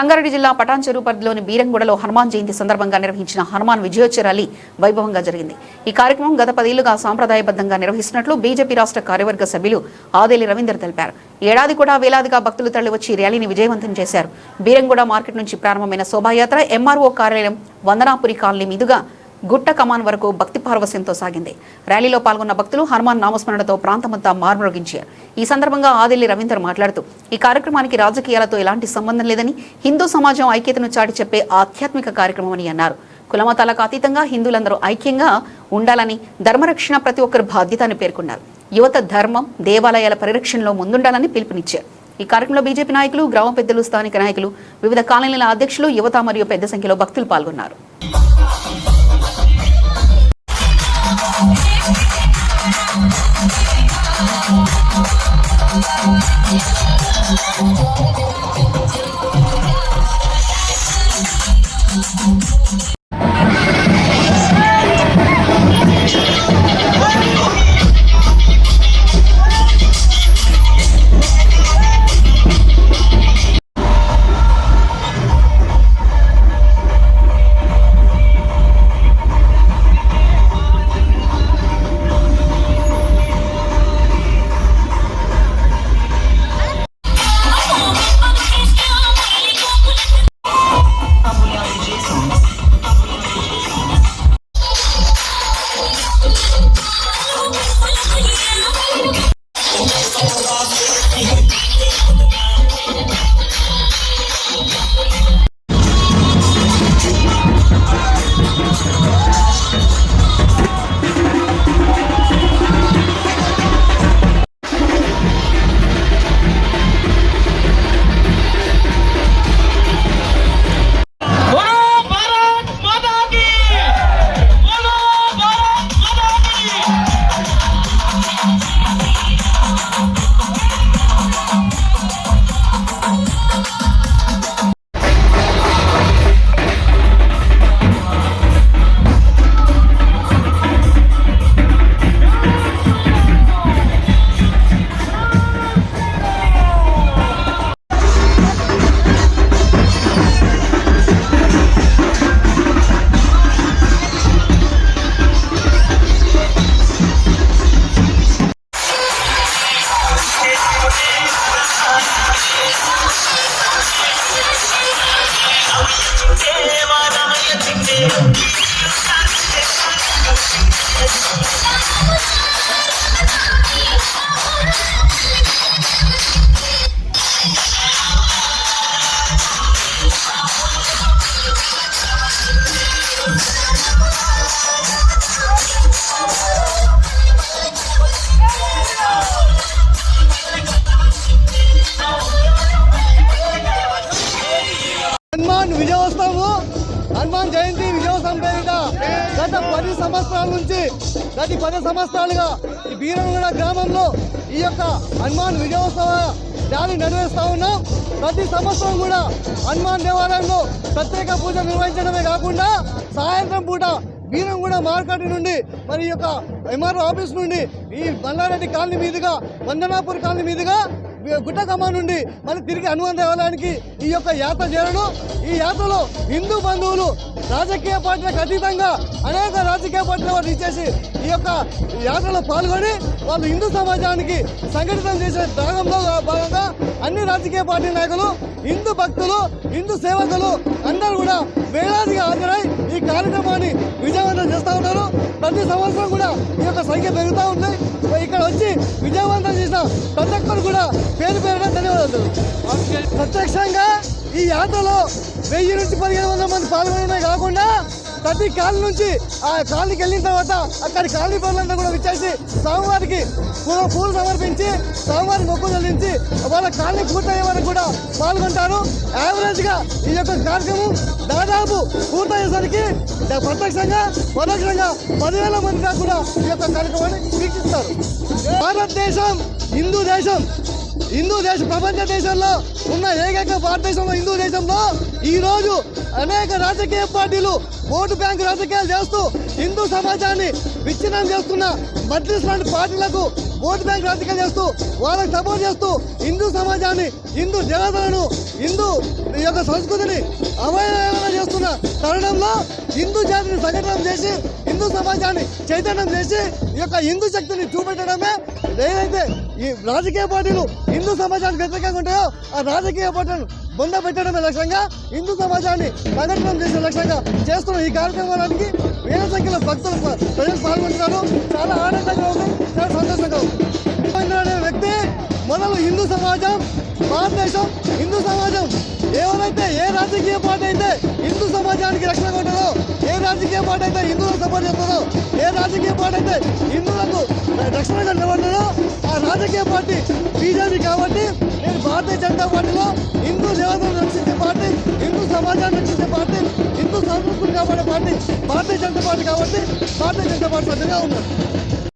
సంగారెడ్డి జిల్లా పటాన్చెరు పరిధిలోని బీరంగూడలో హనుమాన్ జయంతి సందర్భంగా నిర్వహించిన హనుమాన్ విజయోత్సవ ర్యాలీ వైభవంగా జరిగింది. ఈ కార్యక్రమం గత 10 ఏళ్లుగా సాంప్రదాయబద్ధంగా నిర్వహిస్తున్నట్లు బీజేపీ రాష్ట్ర కార్యవర్గ సభ్యులు ఆదేలి రవీందర్ తెలిపారు. ఏడాది కూడా వేలాదిగా భక్తులు తరలివచ్చి ర్యాలీని విజయవంతం చేశారు. బీరంగూడ మార్కెట్ నుంచి ప్రారంభమైన శోభాయాత్ర ఎంఆర్ఓ కార్యాలయం వందనాపురి కాలనీ మీదుగా గుట్ట కమాన్ వరకు భక్తి పార్వస్యంతో సాగింది. ర్యాలీలో పాల్గొన్న భక్తులు హనుమాన్ నామస్మరణతో ప్రాంతమంతా మార్మోగించారు. ఈ సందర్భంగా ఆదిల్లి రవీందర్ మాట్లాడుతూ ఈ కార్యక్రమానికి రాజకీయాలతో ఎలాంటి సంబంధం లేదని, హిందూ సమాజం ఐక్యతను చాటి చెప్పే ఆధ్యాత్మిక కార్యక్రమమని అన్నారు. కులమతాలకు అతీతంగా హిందువులందరూ ఐక్యంగా ఉండాలని, ధర్మరక్షణ ప్రతి ఒక్కరి బాధ్యత అని పేర్కొన్నారు. యువత ధర్మం, దేవాలయాల పరిరక్షణలో ముందుండాలని పిలుపునిచ్చారు. ఈ కార్యక్రమంలో బీజేపీ నాయకులు, గ్రామ పెద్దలు, స్థానిక నాయకులు, వివిధ కాలనీల అధ్యక్షులు, యువత మరియు పెద్ద సంఖ్యలో భక్తులు పాల్గొన్నారు. హనుమాన్ జయంతి విజయోత్సవం పేరిట గత 10 సంవత్సరాల నుంచి గత 10 సంవత్సరాలుగా ఈ బీరంగూడ గ్రామంలో ఈ యొక్క హనుమాన్ విజయోత్సవ ర్యాలీ నిర్వహిస్తూ ఉన్నాం. ప్రతి సంవత్సరం కూడా హనుమాన్ దేవాలయంలో ప్రత్యేక పూజ నిర్వహించడమే కాకుండా సాయంత్రం పూట బీరంగూడ మార్కెట్ నుండి మరి ఈ యొక్క ఎంఆర్ఓ ఆఫీస్ నుండి ఈ బండారెడ్డి కాలనీ మీదుగా వందనాపూర్ కాలనీ మీదుగా గుట్ట కమాన్ నుండి మరి తిరిగి హనుమాన్ దేవాలయానికి ఈ యొక్క యాత్ర చేరడం. ఈ యాత్రలో హిందూ బంధువులు రాజకీయ పార్టీలకు అతీతంగా అనేక రాజకీయ పార్టీల వారు ఇచ్చేసి ఈ యొక్క యాత్రలో పాల్గొని వాళ్ళు హిందూ సమాజానికి సంఘటితం చేసే భాగంలో భాగంగా అన్ని రాజకీయ పార్టీ నాయకులు, హిందూ భక్తులు, హిందూ సేవకులు అందరూ కూడా వేలాదిగా హాజరై ఈ కార్యక్రమాన్ని విజయవంతం చేస్తూ ఉన్నారు. ప్రతి సంవత్సరం కూడా ఈ యొక్క సంఖ్య పెరుగుతూ ఉంది. ఇక్కడ వచ్చి విజయవంతం చేసిన ప్రతి ఒక్కరు కూడా పేరు పేరున ధన్యవాదాలు. ప్రత్యక్షంగా ఈ యాత్రలో 1000 నుంచి 1500 మంది పాల్గొనడమే కాకుండా ప్రతి కాలనీ నుంచి ఆ కాలనీకి వెళ్ళిన తర్వాత అక్కడి కాలనీ పనులంతా కూడా విచ్చేసి స్వామివారికి పూలు సమర్పించి స్వామివారికి మొక్కులు చెల్లించి వాళ్ళ కాలనీ పూర్తయ్యే వరకు కూడా పాల్గొంటారు. యావరేజ్గా ఈ యొక్క కార్యక్రమం దాదాపు పూర్తయ్యేసరికి ప్రత్యక్షంగా పరోక్షంగా 10,000 మందిగా కూడా ఈ యొక్క కార్యక్రమాన్ని వీక్షిస్తారు. భారతదేశం హిందూ దేశం. హిందూ దేశం ప్రపంచ దేశంలో ఉన్న ఏకైక భారతదేశంలో హిందూ దేశంలో ఈరోజు అనేక రాజకీయ పార్టీలు ఓటు బ్యాంకు రాజకీయాలు చేస్తూ హిందూ సమాజాన్ని విచ్ఛిన్నం చేస్తున్న మజ్లిస్ లాంటి పార్టీలకు ఓటు బ్యాంక్ రాజకీయాలు చేస్తూ వాళ్ళకి సపోర్ట్ చేస్తూ హిందూ సమాజాన్ని, హిందూ దేవతలను, హిందూ యొక్క సంస్కృతిని అవహేళన చేస్తున్న తరుణంలో హిందూ జాతిని సంఘటన చేసి హిందూ సమాజాన్ని చైతన్యం చేసి ఈ యొక్క హిందూ శక్తిని చూపెట్టడమే ఏదైతే ఈ రాజకీయ పార్టీలు హిందూ సమాజానికి వ్యతిరేకంగా ఉంటాయో ఆ రాజకీయ పార్టీలను బొంద పెట్టడమే లక్ష్యంగా హిందూ సమాజాన్ని సంఘటన చేసే లక్ష్యంగా చేస్తున్న ఈ కార్యక్రమానికి వేల సంఖ్యలో భక్తులు ప్రజలు పాల్గొంటున్నారు. చాలా ఆనందంగా ఉంది, చాలా సంతోషంగా ఉంది. అనే వ్యక్తి మొదలు హిందూ సమాజం, భారతదేశం, హిందూ సమాజం ఎవరైతే ఏ రాజకీయ పార్టీ అయితే హిందూ సమాజానికి రక్షణగా ఉంటుందో, ఏ రాజకీయ పార్టీ అయితే హిందువులకు సపోర్ట్ చేస్తుందో, ఏ రాజకీయ పార్టీ అయితే హిందువులకు రక్షణగా నిలబడుతుందో ఆ రాజకీయ పార్టీ బీజేపీ. కాబట్టి నేను భారతీయ జనతా పార్టీలో హిందూ దేవతలను రక్షించే పార్టీ, హిందూ సమాజాన్ని రక్షించే పార్టీ, హిందూ సంస్కృతిని కాపాడే పార్టీ భారతీయ జనతా పార్టీ. కాబట్టి భారతీయ జనతా పార్టీ సభ్యుగా ఉన్నాను.